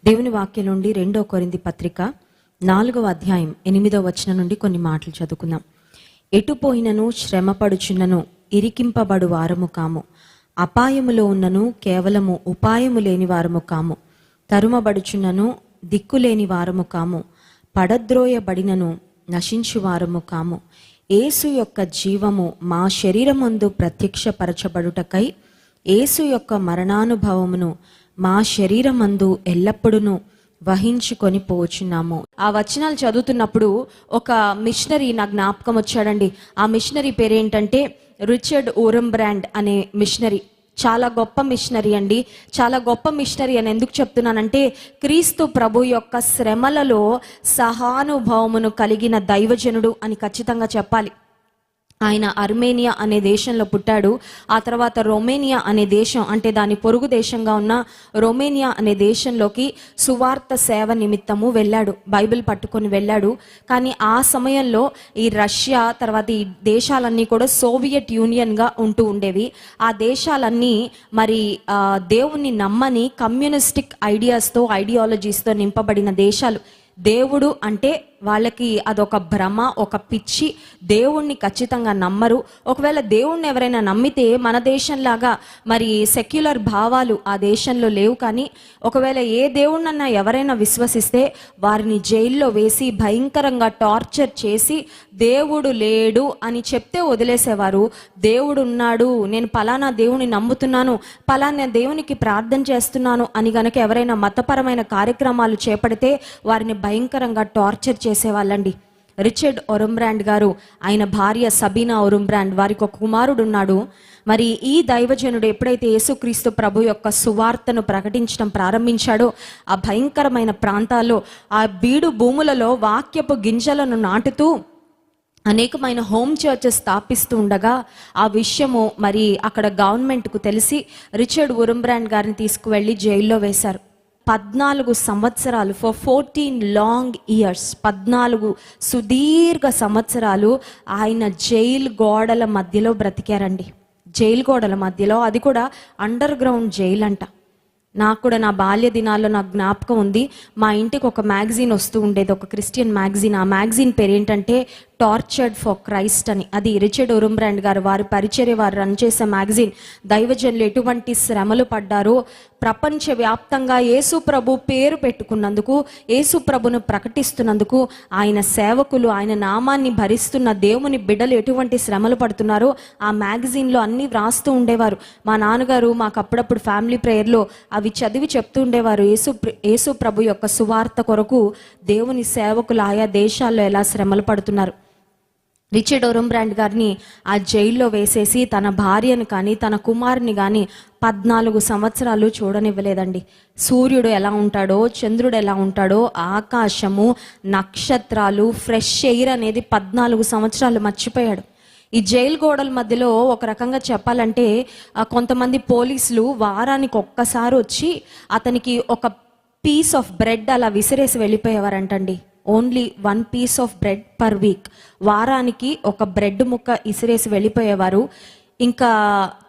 దేవుని వాక్యం నుండి 2 కొరింథీ పత్రిక 4వ అధ్యాయం 8వ వచనం నుండి కొన్ని మాటలు చదువుకుందాం. ఎటుపోయినను శ్రమపడుచున్నను ఇరికింపబడు వారము కాము, అపాయములో ఉన్నను కేవలము ఉపాయము లేని వారము కాము, తరుమబడుచున్నను దిక్కులేని వారము కాము, పడద్రోయబడినను నశించు వారము కాము. యేసు యొక్క జీవము మా శరీరమందు ప్రత్యక్షపరచబడుటకై యేసు యొక్క మరణానుభవమును మా శరీరమందు ఎల్లప్పుడూ వహించుకొని పోచున్నాము. ఆ వచనాలు చదువుతున్నప్పుడు ఒక మిషనరీ నా జ్ఞాపకం వచ్చాడండి. ఆ మిషనరీ పేరేంటంటే రిచర్డ్ ఓరంబ్రాండ్ అనే మిషనరీ. చాలా గొప్ప మిషనరీ అండి. చాలా గొప్ప మిషనరీ అని ఎందుకు చెప్తున్నానంటే, క్రీస్తు ప్రభు యొక్క శ్రమలలో సహానుభవమును కలిగిన దైవజనుడు అని ఖచ్చితంగా చెప్పాలి. ఆయన అర్మేనియా అనే దేశంలో పుట్టాడు. ఆ తర్వాత రొమేనియా అనే దేశం, అంటే దాని పొరుగు దేశంగా ఉన్న రొమేనియా అనే దేశంలోకి సువార్త సేవ నిమిత్తము వెళ్ళాడు. బైబిల్ పట్టుకొని వెళ్ళాడు. కానీ ఆ సమయంలో ఈ రష్యా తర్వాత ఈ దేశాలన్నీ కూడా సోవియట్ యూనియన్గా ఉంటూ ఉండేవి. ఆ దేశాలన్నీ మరి దేవుణ్ణి నమ్మని కమ్యూనిస్టిక్ ఐడియాలజీస్తో నింపబడిన దేశాలు. దేవుడు అంటే వాళ్ళకి అదొక భ్రమ, ఒక పిచ్చి. దేవుణ్ణి ఖచ్చితంగా నమ్మరు. ఒకవేళ దేవుణ్ణి ఎవరైనా నమ్మితే మన దేశంలాగా మరి సెక్యులర్ భావాలు ఆ దేశంలో లేవు. కానీ ఒకవేళ ఏ దేవుణ్ణన్నా ఎవరైనా విశ్వసిస్తే వారిని జైల్లో వేసి భయంకరంగా టార్చర్ చేసి దేవుడు లేడు అని చెప్తే వదిలేసేవారు. దేవుడు ఉన్నాడు, నేను పలానా దేవుని నమ్ముతున్నాను, పలానా దేవునికి ప్రార్థన చేస్తున్నాను అని గనక ఎవరైనా మతపరమైన కార్యక్రమాలు చేపడితే వారిని భయంకరంగా టార్చర్ చేసేవాళ్ళండి. రిచర్డ్ ఓరంబ్రాండ్ గారు, ఆయన భార్య సబీనా ఓరంబ్రాండ్, వారికి ఒక కుమారుడు ఉన్నాడు. మరి ఈ దైవజనుడు ఎప్పుడైతే యేసుక్రీస్తు ప్రభు యొక్క సువార్తను ప్రకటించడం ప్రారంభించాడో ఆ భయంకరమైన ప్రాంతాల్లో, ఆ బీడు భూములలో వాక్యపు గింజలను నాటుతూ అనేకమైన హోమ్ చర్చెస్ స్థాపిస్తూ ఉండగా ఆ విషయము మరి అక్కడ గవర్నమెంట్కు తెలిసి రిచర్డ్ ఓరంబ్రాండ్ గారిని తీసుకువెళ్ళి జైల్లో వేశారు. 14 సంవత్సరాలు, ఫర్ 14 లాంగ్ ఇయర్స్, 14 సుదీర్ఘ సంవత్సరాలు ఆయన జైలు గోడల మధ్యలో బ్రతికారండి. జైలు గోడల మధ్యలో, అది కూడా అండర్ గ్రౌండ్ జైలు అంట. నాకు కూడా నా బాల్య దినాల్లో నాకు జ్ఞాపకం ఉంది. మా ఇంటికి ఒక మ్యాగజైన్ వస్తూ ఉండేది, ఒక క్రిస్టియన్ మ్యాగజైన్. ఆ మ్యాగజైన్ పేరు ఏంటంటే టార్చర్డ్ ఫర్ క్రైస్ట్ అని. అది రిచర్డ్ ఓరంబ్రాండ్ గారు, వారి పరిచర్య, వారు రన్ చేసే మ్యాగజైన్. దైవజనులు ఎటువంటి శ్రమలు పడ్డారో, ప్రపంచవ్యాప్తంగా యేసు ప్రభు పేరు పెట్టుకున్నందుకు, యేసు ప్రభును ప్రకటిస్తున్నందుకు, ఆయన సేవకులు, ఆయన నామాన్ని భరిస్తున్న దేవుని బిడ్డలు ఎటువంటి శ్రమలు పడుతున్నారో ఆ మ్యాగజైన్లో అన్నీ వ్రాస్తూ ఉండేవారు. మా నాన్నగారు మాకు అప్పుడప్పుడు ఫ్యామిలీ ప్రేయర్లో అవి చదివి చెప్తూ ఉండేవారు. యేసు ప్రభు యొక్క సువార్త కొరకు దేవుని సేవకులు ఆయా దేశాల్లో ఎలా శ్రమలు పడుతున్నారు. రిచర్డ్ ఓరంబ్రాండ్ గారిని ఆ జైల్లో వేసేసి తన భార్యను కానీ తన కుమారుని కానీ 14 సంవత్సరాలు చూడనివ్వలేదండి. సూర్యుడు ఎలా ఉంటాడో, చంద్రుడు ఎలా ఉంటాడో, ఆకాశము, నక్షత్రాలు, ఫ్రెష్ ఎయిర్ అనేది 14 సంవత్సరాలు మర్చిపోయాడు. ఈ జైలు గోడల మధ్యలో ఒక రకంగా చెప్పాలంటే కొంతమంది పోలీసులు వారానికి ఒక్కసారి వచ్చి అతనికి ఒక పీస్ ఆఫ్ బ్రెడ్ అలా విసిరేసి వెళ్ళిపోయేవారంటండి. Only 1 piece of bread per week. వారానికి ఒక బ్రెడ్ ముక్క ఇసిరేసి వెళ్ళిపోయేవారు. ఇంకా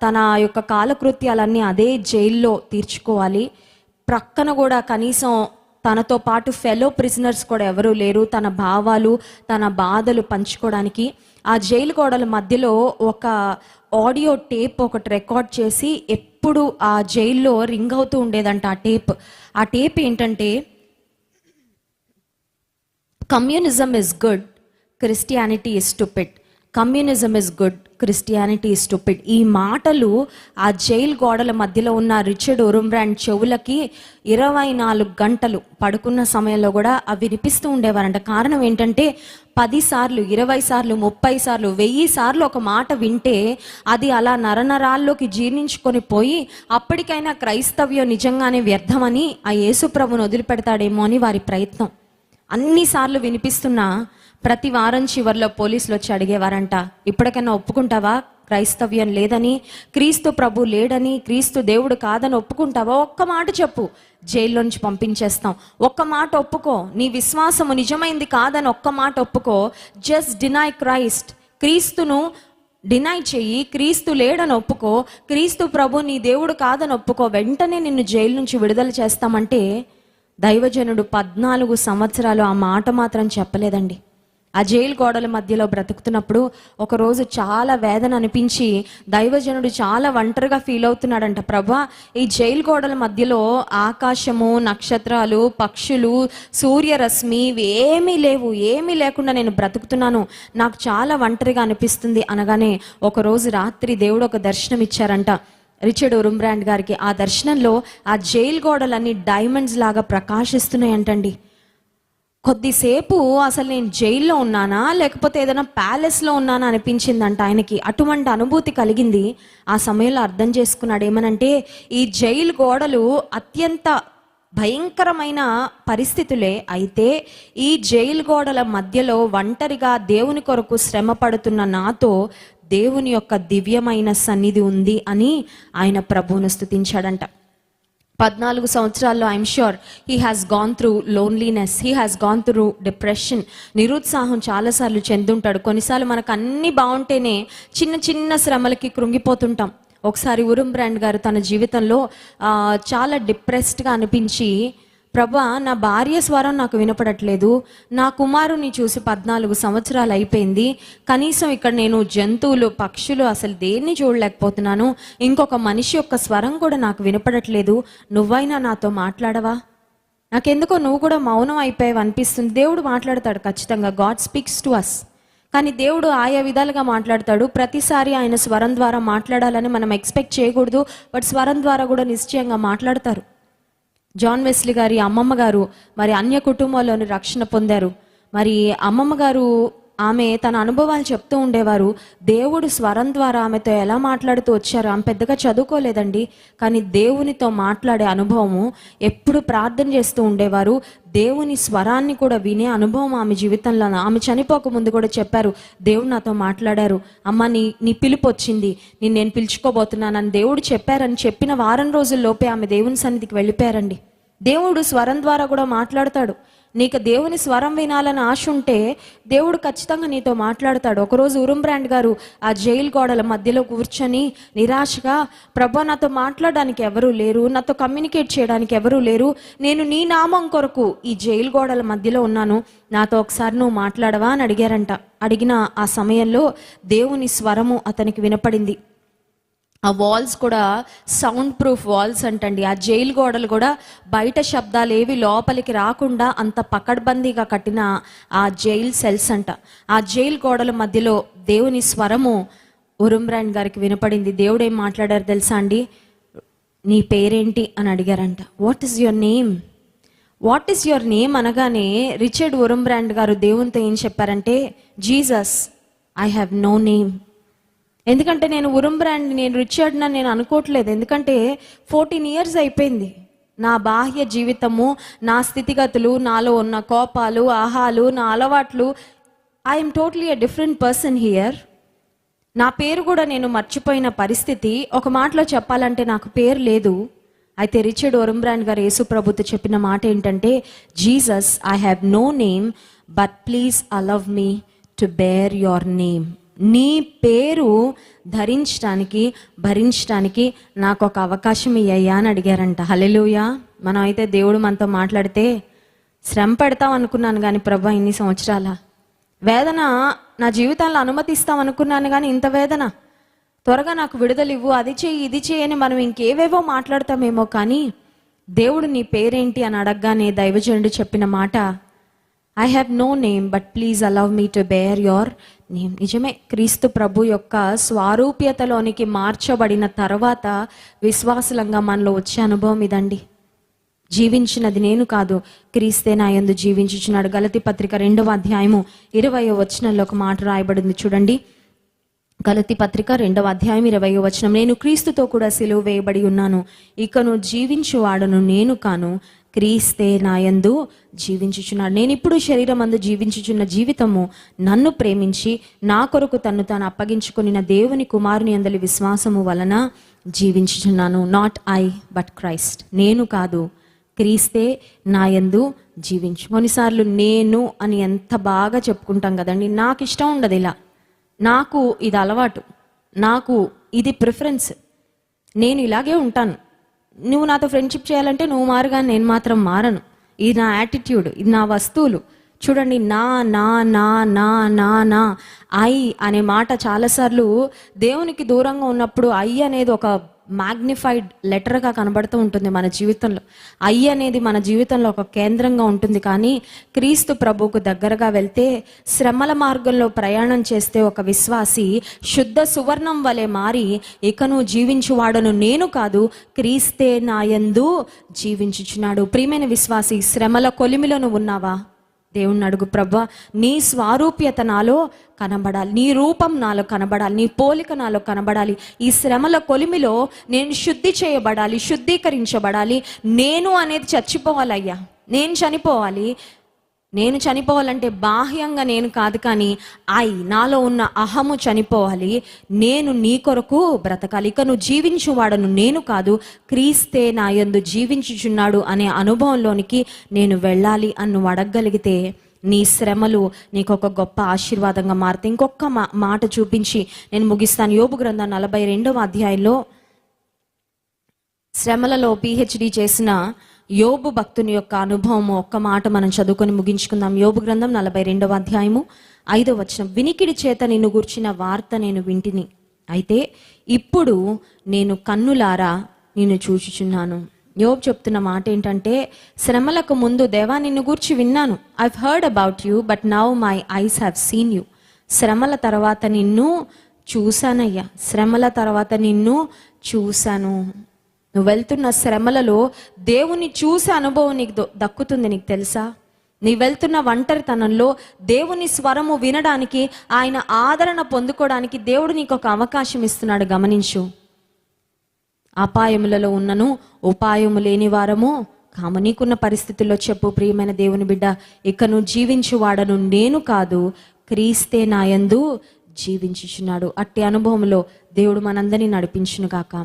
తన యొక్క కాలకృత్యాలన్నీ అదే జైల్లో తీర్చుకోవాలి. ప్రక్కన కూడా కనీసం తనతో పాటు ఫెలో ప్రిజనర్స్ కూడా ఎవరూ లేరు, తన భావాలు, తన బాధలు పంచుకోవడానికి. ఆ జైలు గోడల మధ్యలో ఒక ఆడియో టేప్ ఒకటి రికార్డ్ చేసి ఎప్పుడు ఆ జైల్లో రింగ్ అవుతూ ఉండేదంట ఆ టేప్ ఏంటంటే, communism is good, Christianity is stupid. Communism is good, Christianity is stupid. ఈ మాటలు ఆ జైలు గోడల మధ్యలో ఉన్న రిచర్డ్ ఓరంబ్రాండ్ చెవులకి 24 గంటలు పడుకున్న సమయంలో కూడా అవి వినిపిస్తూ ఉండేవారంట. కారణం ఏంటంటే 10 సార్లు, 20 సార్లు, 30 సార్లు, 1000 సార్లు ఒక మాట వింటే అది అలా నరనరాల్లోకి జీర్ణించుకొని పోయి అప్పటికైనా క్రైస్తవ్యం నిజంగానే వ్యర్థమని ఆ యేసుప్రభుని వదిలిపెడతాడేమో అని వారి ప్రయత్నం. అన్నిసార్లు వినిపిస్తున్నా ప్రతి వారం చివరిలో పోలీసులు వచ్చి అడిగేవారంట, ఇప్పటికైనా ఒప్పుకుంటావా క్రైస్తవ్యం లేదని, క్రీస్తు ప్రభు లేడని, క్రీస్తు దేవుడు కాదని ఒప్పుకుంటావా? ఒక్క మాట చెప్పు, జైల్లోంచి పంపించేస్తాం. ఒక్క మాట ఒప్పుకో, నీ విశ్వాసము నిజమైంది కాదని ఒక్క మాట ఒప్పుకో. జస్ట్ డినై క్రైస్ట్, క్రీస్తును డినై చెయ్యి, క్రీస్తు లేడని ఒప్పుకో, క్రీస్తు ప్రభు నీ దేవుడు కాదని ఒప్పుకో, వెంటనే నిన్ను జైలు నుంచి విడుదల చేస్తామంటే దైవజనుడు 14 సంవత్సరాలు ఆ మాట మాత్రం చెప్పలేదండి. ఆ జైలు గోడల మధ్యలో బ్రతుకుతున్నప్పుడు ఒకరోజు చాలా వేదన అనిపించి దైవజనుడు చాలా ఒంటరిగా ఫీల్ అవుతున్నాడంట. ప్రభా, ఈ జైలు గోడల మధ్యలో ఆకాశము, నక్షత్రాలు, పక్షులు, సూర్యరశ్మి ఏమీ లేవు, ఏమీ లేకుండా నేను బ్రతుకుతున్నాను, నాకు చాలా ఒంటరిగా అనిపిస్తుంది అనగానే ఒకరోజు రాత్రి దేవుడు ఒక దర్శనం ఇచ్చారంట రిచర్డ్ ఉరుంబ్రాండ్ గారికి. ఆ దర్శనంలో ఆ జైలు గోడలన్నీ డైమండ్స్ లాగా ప్రకాశిస్తున్నాయంటండి. కొద్దిసేపు అసలు నేను జైల్లో ఉన్నానా లేకపోతే ఏదైనా ప్యాలెస్లో ఉన్నానా అనిపించిందంట ఆయనకి. అటువంటి అనుభూతి కలిగింది. ఆ సమయంలో అర్థం చేసుకున్నాడు ఏమనంటే, ఈ జైలు గోడలు అత్యంత భయంకరమైన పరిస్థితులే, అయితే ఈ జైలు గోడల మధ్యలో ఒంటరిగా దేవుని కొరకు శ్రమ పడుతున్న నాతో దేవుని యొక్క దివ్యమైన సన్నిధి ఉంది అని ఆయన ప్రభువును స్తుతించాడంట. 14 సంవత్సరాల్లో I'm sure he has gone through loneliness, he has gone through depression. నిరుత్సాహం చాలాసార్లు చెందుంటాడు. కొన్నిసార్లు మనకు అన్నీ బాగుంటేనే చిన్న చిన్న శ్రమలకి కృంగిపోతుంటాం. ఒకసారి ఉరుంబ్రాండ్ గారు తన జీవితంలో చాలా డిప్రెస్డ్గా అనిపించి, ప్రభా, నా భార్య స్వరం నాకు వినపడట్లేదు, నా కుమారుని చూసి 14 సంవత్సరాలు అయిపోయింది, కనీసం ఇక్కడ నేను జంతువులు, పక్షులు అసలు దేన్ని చూడలేకపోతున్నాను, ఇంకొక మనిషి యొక్క స్వరం కూడా నాకు వినపడట్లేదు, నువ్వైనా నాతో మాట్లాడవా? నాకెందుకో నువ్వు కూడా మౌనం అయిపోయావు అనిపిస్తుంది. దేవుడు మాట్లాడతాడు ఖచ్చితంగా, గాడ్ స్పీక్స్ టు అస్. కానీ దేవుడు ఆయా విధాలుగా మాట్లాడతాడు. ప్రతిసారి ఆయన స్వరం ద్వారా మాట్లాడాలని మనం ఎక్స్పెక్ట్ చేయకూడదు, బట్ స్వరం ద్వారా కూడా నిశ్చయంగా మాట్లాడతారు. జాన్ వెస్లీ గారి అమ్మమ్మ గారు మరి అన్య కుటుంబంలోని రక్షణ పొందారు. మరి అమ్మమ్మ గారు ఆమె తన అనుభవాలు చెప్తూ ఉండేవారు. దేవుడు స్వరం ద్వారా ఆమెతో ఎలా మాట్లాడుతూ వచ్చారు. ఆమె పెద్దగా చదువుకోలేదండి, కానీ దేవునితో మాట్లాడే అనుభవము, ఎప్పుడు ప్రార్థన చేస్తూ ఉండేవారు. దేవుని స్వరాన్ని కూడా వినే అనుభవం ఆమె జీవితంలో. ఆమె చనిపోక ముందు కూడా చెప్పారు, దేవుడు నాతో మాట్లాడారు, అమ్మ నీ పిలుపు వచ్చింది, నేను పిలుచుకోబోతున్నానని దేవుడు చెప్పారని చెప్పిన వారం రోజుల్లోపే ఆమె దేవుని సన్నిధికి వెళ్ళిపోయారండి. దేవుడు స్వరం ద్వారా కూడా మాట్లాడతాడు. నీకు దేవుని స్వరం వినాలని ఆశ ఉంటే దేవుడు ఖచ్చితంగా నీతో మాట్లాడతాడు. ఒకరోజు ఉరుంబ్రాండ్ గారు ఆ జైలు గోడల మధ్యలో కూర్చొని నిరాశగా, ప్రభా, నాతో మాట్లాడడానికి ఎవరూ లేరు, నాతో కమ్యూనికేట్ చేయడానికి ఎవరూ లేరు, నేను నీ నామం కొరకు ఈ జైలు గోడల మధ్యలో ఉన్నాను, నాతో ఒకసారి నువ్వు మాట్లాడవా అని అడిగారంట. అడిగిన ఆ సమయంలో దేవుని స్వరము అతనికి వినపడింది. ఆ వాల్స్ కూడా సౌండ్ ప్రూఫ్ వాల్స్ అంటండి. ఆ జైలు గోడలు కూడా బయట శబ్దాలు ఏవి లోపలికి రాకుండా అంత పకడ్బందీగా కట్టిన ఆ జైల్ సెల్స్ అంట. ఆ జైలు గోడల మధ్యలో దేవుని స్వరము ఉరుంబ్రాండ్ గారికి వినపడింది. దేవుడు ఏం మాట్లాడారు తెలుసా అండి? నీ పేరేంటి అని అడిగారంట. What is your name? What is your name అనగానే రిచర్డ్ ఉరుంబ్రాండ్ గారు దేవునితో ఏం చెప్పారంటే, Jesus, I have no name. ఎందుకంటే నేను ఉరుంబ్రాండ్, నేను రిచర్డ్ అని నేను అనుకోవట్లేదు. ఎందుకంటే 14 years అయిపోయింది. నా బాహ్య జీవితము, నా స్థితిగతులు, నాలో ఉన్న కోపాలు, ఆహాలు, నా అలవాట్లు, I'm totally a different person here. నా పేరు కూడా నేను మర్చిపోయిన పరిస్థితి. ఒక మాటలో చెప్పాలంటే నాకు పేరు లేదు. అయితే రిచర్డ్ ఉరుంబ్రాండ్ గారు యేసు ప్రభుతో చెప్పిన మాట ఏంటంటే, Jesus, I have no name, but please allow me to bear your name. నీ పేరు ధరించడానికి, భరించడానికి నాకు ఒక అవకాశం ఇయ్యా అని అడిగారంట. హల్లెలూయా. మనం అయితే దేవుడు మనతో మాట్లాడితే శ్రమ పెడతాం అనుకున్నాను కానీ, ప్రభా, ఇన్ని సంవత్సరాల వేదన నా జీవితంలో అనుమతిస్తాం అనుకున్నాను కానీ ఇంత వేదన, త్వరగా నాకు విడుదల ఇవ్వు, అది చేయి, ఇది చేయి అని మనం ఇంకేవేవో మాట్లాడతామేమో, కానీ దేవుడు నీ పేరేంటి అని అడగగానే దైవజనుడు చెప్పిన మాట, I have no name, but please allow me to bear your name. నిజమే, క్రీస్తు ప్రభు యొక్క స్వారూప్యతలోనికి మార్చబడిన తర్వాత విశ్వాసులంగా మనలో వచ్చే అనుభవం ఇదండి. జీవించినది నేను కాదు, క్రీస్తే నా యందు జీవించుచున్నాడు. గలతీ పత్రిక 2వ అధ్యాయము 20వ వచనంలో ఒక మాట రాయబడింది చూడండి. గలతీ పత్రిక 2వ అధ్యాయం 20వ వచనం, నేను క్రీస్తుతో కూడా సిలువ వేయబడి ఉన్నాను, ఇకను జీవించువాడను నేను కాను, క్రీస్తే నా యందు జీవించుచున్నాడు. నేను ఇప్పుడు శరీరం అందు జీవించుచున్న జీవితము నన్ను ప్రేమించి నా కొరకు తన్ను తాను అప్పగించుకుని దేవుని కుమారుని యందలి విశ్వాసము వలన జీవించుచున్నాను. Not I but Christ. నేను కాదు, క్రీస్తే నా యందు జీవించు. కొన్నిసార్లు నేను అని ఎంత బాగా చెప్పుకుంటాం కదండి. నాకు ఇష్టం ఉండదు ఇలా, నాకు ఇది అలవాటు, నాకు ఇది ప్రిఫరెన్స్, నేను ఇలాగే ఉంటాను, నువ్వు నాతో ఫ్రెండ్షిప్ చేయాలంటే నువ్వు మారుగా, నేను మాత్రం మారను. ఇది నా యాటిట్యూడ్, ఇది నా వస్తువులు. చూడండి, నా నా నా నా నా నా ఐ అనే మాట చాలాసార్లు దేవునికి దూరంగా ఉన్నప్పుడు ఐ అనేది ఒక మ్యాగ్నిఫైడ్ లెటర్గా కనబడుతూ ఉంటుంది మన జీవితంలో. ఐ అనేది మన జీవితంలో ఒక కేంద్రంగా ఉంటుంది. కానీ క్రీస్తు ప్రభువుకు దగ్గరగా వెళ్తే, శ్రమల మార్గంలో ప్రయాణం చేస్తే ఒక విశ్వాసి శుద్ధ సువర్ణం వలె మారి, ఇకను జీవించువాడను నేను కాదు, క్రీస్తే నాయందు జీవించుచున్నాడు. ప్రియమైన విశ్వాసి, శ్రమల కొలిమిలో నువ్వు ఉన్నావా? దేవుణ్ణి అడుగు, ప్రభువా నీ స్వారూప్యత నాలో కనబడాలి, నీ రూపం నాలో కనబడాలి, నీ పోలిక నాలో కనబడాలి. ఈ శ్రమల కొలిమిలో నేను శుద్ధి చేయబడాలి, శుద్ధీకరించబడాలి. నేను అనేది చచ్చిపోవాలయ్యా, నేను చనిపోవాలి. నేను చనిపోవాలంటే బాహ్యంగా నేను కాదు, కానీ నాలో ఉన్న అహము చనిపోవాలి. నేను నీ కొరకు బ్రతకాలి. ఇక నువ్వు జీవించువాడను నేను కాదు, క్రీస్తే నా యందు జీవించుచున్నాడు అనే అనుభవంలోనికి నేను వెళ్ళాలి అని నువ్వు అడగగలిగితే, నీ శ్రమలు నీకు ఒక గొప్ప ఆశీర్వాదంగా మారుతాయి. ఇంకొక మాట చూపించి నేను ముగిస్తాను. యోబు గ్రంథం 42వ అధ్యాయంలో శ్రమలలో PhD చేసిన యోబు భక్తుని యొక్క అనుభవము ఒక్క మాట మనం చదువుకొని ముగించుకుందాం. యోబు గ్రంథం 42వ అధ్యాయము 5వ వచనం. వినికిడి చేత నిన్ను గూర్చిన వార్త నేను వింటిని, అయితే ఇప్పుడు నేను కన్నులారా నిన్ను చూచుచున్నాను. యోబు చెప్తున్న మాట ఏంటంటే, శ్రమలకు ముందు దేవా నిన్ను గూర్చి విన్నాను, I've heard about you but now my eyes have seen you. శ్రమల తర్వాత నిన్ను చూశానయ్యా, శ్రమల తర్వాత నిన్ను చూశాను. నువ్వు వెళ్తున్న శ్రమలలో దేవుని చూసే అనుభవం నీకు దక్కుతుంది. నీకు తెలుసా? నీ వెళ్తున్న ఒంటరితనంలో దేవుని స్వరము వినడానికి, ఆయన ఆదరణ పొందుకోవడానికి దేవుడు నీకు ఒక అవకాశం ఇస్తున్నాడు. గమనించు. అపాయములలో ఉన్నను ఉపాయము లేని వారము కాము. నీకున్న పరిస్థితుల్లో చెప్పు, ప్రియమైన దేవుని బిడ్డ, ఇక నువ్వు జీవించువాడను నేను కాదు, క్రీస్తే నాయందు జీవించుచున్నాడు. అట్టి అనుభవంలో దేవుడు మనందరినీ నడిపించును గాక.